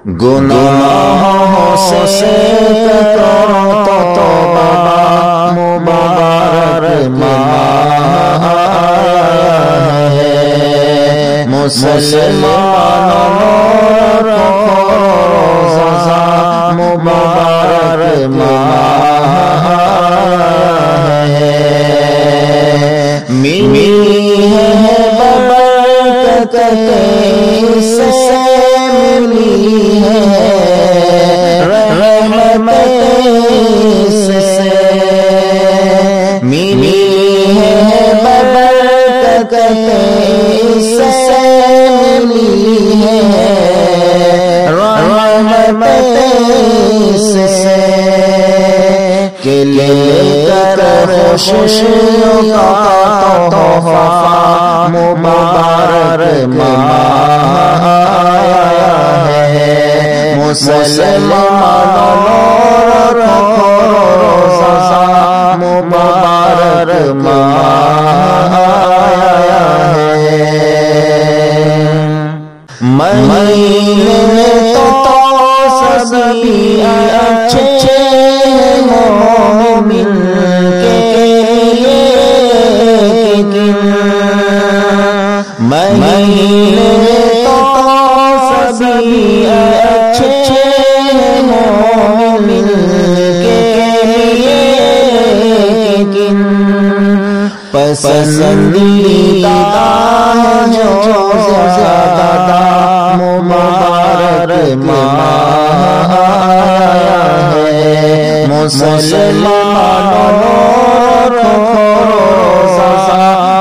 गुनाहों से करो तौबा मुबारक माह है। मुसलमानों रखो रोज़ा मुबारक माह है। मिली है बरकतें इससे मिली है रहमतें इससे मिली है बरकतें इससे मिली है रहमतें इससे के लेकर खुशियों का तोहफा मुबारक माह आया है। मुसलमानों रखो रोज़ा मुबारक माह आया है। महीने तो सभी अच्छे मोमिन के लिए महीने तो सभी अच्छे मोमिन के लिए पसंदीदा जो ज़्यादा मुबारक माह आया है। मुसलमानों रखो रोज़ा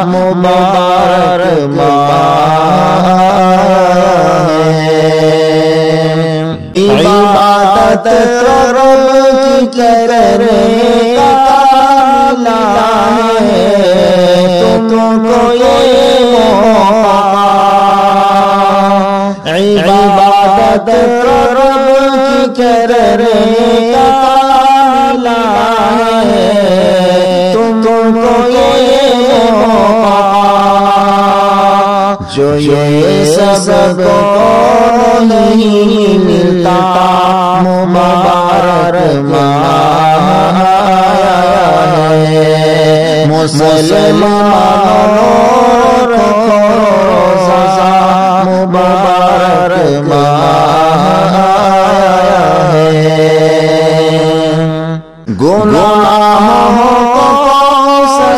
मुबारक माह आया है। इबादत रब की करने का मिला है तुमको ये मौका। इबादत रब की करने का मिला है तुमको ये मौका। जो ये सबको नहीं मिलता मुबारक माह आया है। मुसलमानों रखो रोज़ा मुबारक माह आया है। गुनाहों को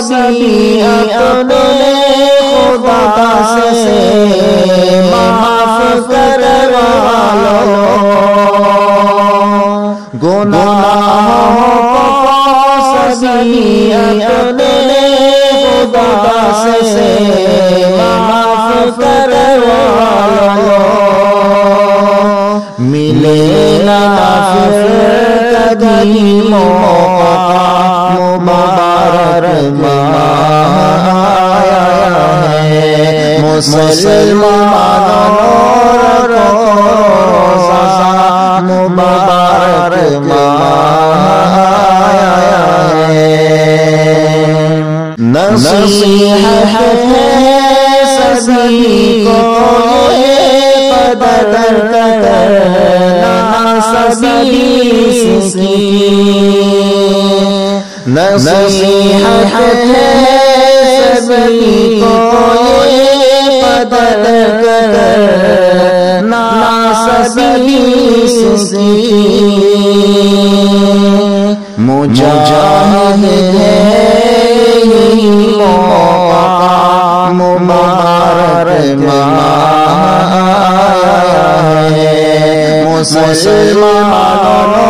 सभी अपने खुदा से माफ करवा लो। गुनाहों को सभी अपने खुदा से माफ करवा लो। मिले ना फिर कभी मौका मुबारक माह आया है। मुसलमानों रखो रोज़ा मुबारक माह आया है। नसीहत है सभी को ये कदर करना सभी की। नसीहत है सभी को ये कदर करना सभी की। मुजाहिद है यही मौका मुबारक माह आया है। मुसलमानों